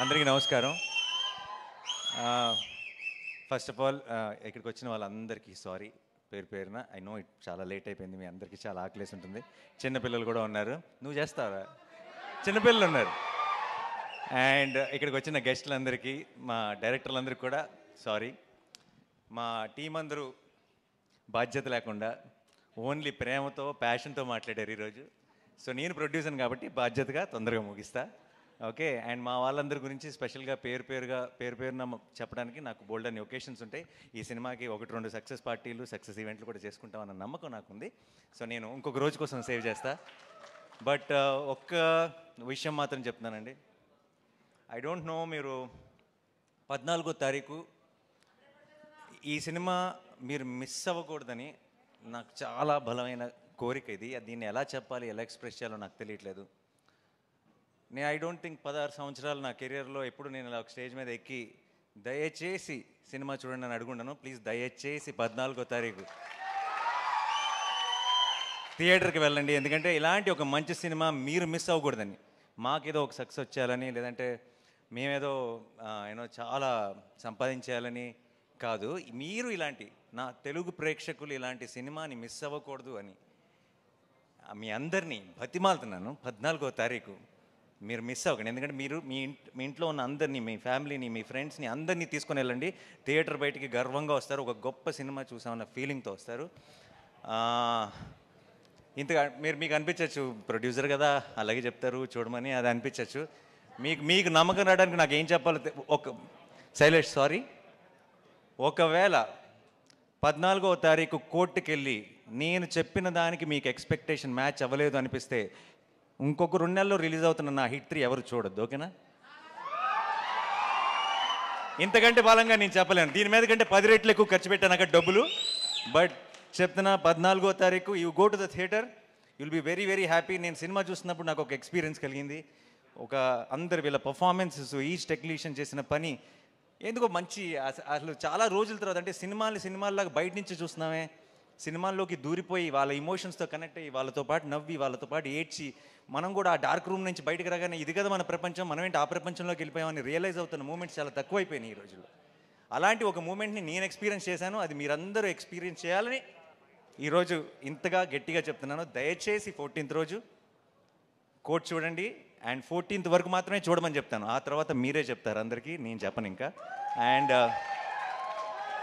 అందరికీ నమస్కారం. First of all ఇక్కడికి వచ్చిన వాళ్ళందరికీ సారీ పేరు పేరున. ఐ నో ఇట్ చాలా లేట్ అయిపోయింది, మీ అందరికీ చాలా ఆకలేసి ఉంటుంది. చిన్నపిల్లలు కూడా ఉన్నారు. నువ్వు చేస్తావా? చిన్నపిల్లలు ఉన్నారు. అండ్ ఇక్కడికి వచ్చిన గెస్టులందరికీ, మా డైరెక్టర్లందరికీ కూడా సారీ. మా టీం అందరూ బాధ్యత లేకుండా ఓన్లీ ప్రేమతో ప్యాషన్తో మాట్లాడారు ఈరోజు. సో నేను ప్రొడ్యూసర్ కాబట్టి బాధ్యతగా తొందరగా ముగిస్తా. ఓకే. అండ్ మా వాళ్ళందరి గురించి స్పెషల్గా పేరు పేరున చెప్పడానికి నాకు బోల్డ్ అన్ని ఒకేషన్స్ ఉంటాయి. ఈ సినిమాకి 1-2 సక్సెస్ పార్టీలు, సక్సెస్ ఈవెంట్లు కూడా చేసుకుంటామన్న నమ్మకం నాకుంది. సో నేను ఇంకొక రోజు కోసం సేవ్ చేస్తా. బట్ ఒక్క విషయం మాత్రం చెప్తున్నానండి. ఐ డోంట్ నో, మీరు 14వ తారీఖు ఈ సినిమా మీరు మిస్ అవ్వకూడదని నాకు చాలా బలమైన కోరిక ఇది. దీన్ని ఎలా చెప్పాలి, ఎలా ఎక్స్ప్రెస్ చేయాలో నాకు తెలియట్లేదు. నేను ఐ డోంట్ థింక్ 16 సంవత్సరాలు నా కెరియర్లో ఎప్పుడు నేను ఇలా ఒక స్టేజ్ మీద ఎక్కి దయచేసి సినిమా చూడండి అని అడుగుండను. ప్లీజ్ దయచేసి 14వ తారీఖు థియేటర్కి వెళ్ళండి. ఎందుకంటే ఇలాంటి ఒక మంచి సినిమా మీరు మిస్ అవ్వకూడదని, మాకేదో ఒక సక్సెస్ వచ్చేయాలని, లేదంటే మేమేదో చాలా సంపాదించేయాలని కాదు. మీరు ఇలాంటి నా తెలుగు ప్రేక్షకులు ఇలాంటి సినిమాని మిస్ అవ్వకూడదు అని మీ అందరినీ బతిమాలుతున్నాను. 14వ తారీఖు మీరు మిస్ అవ్వకండి. ఎందుకంటే మీరు మీ ఇంట్లో ఉన్న అందరినీ, మీ ఫ్యామిలీని, మీ ఫ్రెండ్స్ని అందరినీ తీసుకొని వెళ్ళండి. థియేటర్ బయటికి గర్వంగా వస్తారు. ఒక గొప్ప సినిమా చూసామన్న ఫీలింగ్తో వస్తారు. ఇంతగా మీకు అనిపించవచ్చు, ప్రొడ్యూసర్ కదా అలాగే చెప్తారు చూడమని, అది అనిపించవచ్చు. మీకు నమ్మకం రావడానికి నాకు ఏం చెప్పాలో శైలేష్ సారీ. ఒకవేళ 14వ తారీఖు కోర్టుకి వెళ్ళి నేను చెప్పిన దానికి మీకు ఎక్స్పెక్టేషన్ మ్యాచ్ అవ్వలేదు అనిపిస్తే ఇంకొక 2 నెలల్లో రిలీజ్ అవుతున్న నా హిట్ 3 ఎవరు చూడొద్దు. ఓకేనా? ఇంతకంటే బలంగా నేను చెప్పలేను. దీని మీద కంటే 10 రెట్లు ఎక్కువ ఖర్చు పెట్టాను అక్కడ డబ్బులు. బట్ చెప్తున్నా, 14వ తారీఖు you go to the theatre, you'll be very very happy. నేను సినిమా చూస్తున్నప్పుడు నాకు ఒక ఎక్స్పీరియన్స్ కలిగింది. అందరు వీళ్ళ పర్ఫార్మెన్సెస్, ఈచ్ టెక్నీషియన్ చేసిన పని ఎందుకో మంచి, అసలు చాలా రోజుల తర్వాత, అంటే సినిమాల్లాగా బయట నుంచి చూస్తున్నామే, సినిమాల్లోకి దూరిపోయి వాళ్ళ ఇమోషన్స్తో కనెక్ట్ అయ్యి వాళ్ళతో పాటు నవ్వి వాళ్ళతో పాటు ఏడ్చి మనం కూడా ఆ డార్క్ రూమ్ నుంచి బయటకు రాగానే ఇది కదా మన ప్రపంచం, మనం ఏంటి ఆ ప్రపంచంలోకి వెళ్ళిపోయామని రియలైజ్ అవుతున్న మూమెంట్స్ చాలా తక్కువైపోయినాయి ఈ రోజుల్లో. అలాంటి ఒక మూమెంట్ని నేను ఎక్స్పీరియన్స్ చేశాను. అది మీరందరూ ఎక్స్పీరియన్స్ చేయాలని ఈరోజు ఇంతగా గట్టిగా చెప్తున్నాను. దయచేసి 14th రోజు కోర్ట్ చూడండి. అండ్ 14th వరకు మాత్రమే చూడమని చెప్తాను. ఆ తర్వాత మీరే చెప్తారు అందరికీ, నేను చెప్పను ఇంకా. And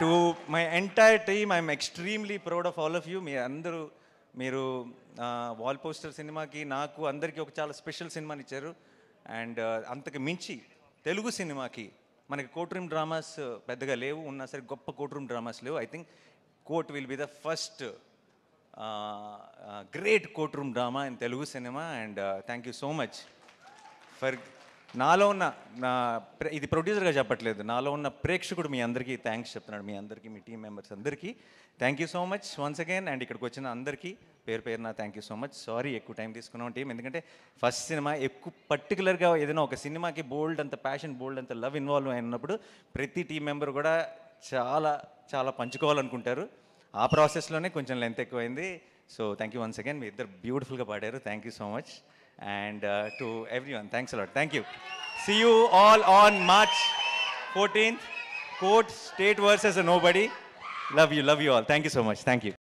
to my entire team, I'm extremely proud of all of you. మీరు వాల్ పోస్టర్ సినిమాకి, నాకు అందరికీ ఒక చాలా స్పెషల్ సినిమాని ఇచ్చారు. అండ్ అంతకు మించి తెలుగు సినిమాకి మనకి కోర్ట్ రూమ్ డ్రామాస్ పెద్దగా లేవు, ఉన్నా సరే గొప్ప కోర్ట్ రూమ్ డ్రామాస్ లేవు. I think court will be the first great court room drama in Telugu cinema. And thank you so much for నాలో ఉన్న ఇది ప్రొడ్యూసర్గా చెప్పట్లేదు, నాలో ఉన్న ప్రేక్షకుడు మీ అందరికీ థ్యాంక్స్ చెప్తున్నాడు. మీ అందరికీ, మీ టీం మెంబర్స్ అందరికీ thank you so much once again. And ఇక్కడికి వచ్చిన అందరికీ పేరున thank you so much. Sorry ఎక్కువ టైం తీసుకున్నాం టీం, ఎందుకంటే ఫస్ట్ సినిమా ఎక్కువ పర్టికులర్గా ఏదైనా ఒక సినిమాకి బోల్డ్ అంత ప్యాషన్, బోల్డ్ అంత లవ్ ఇన్వాల్వ్ అయినప్పుడు ప్రతి టీం మెంబర్ కూడా చాలా చాలా పంచుకోవాలనుకుంటారు. ఆ ప్రాసెస్లోనే కొంచెం లెంత్ ఎక్కువైంది. So thank you once again. మీ ఇద్దరు బ్యూటిఫుల్గా పాడారు. Thank you so much. And to everyone, thanks a lot. Thank you. See you all on March 14th. Court, State versus Nobody. Love you all. Thank you so much. Thank you.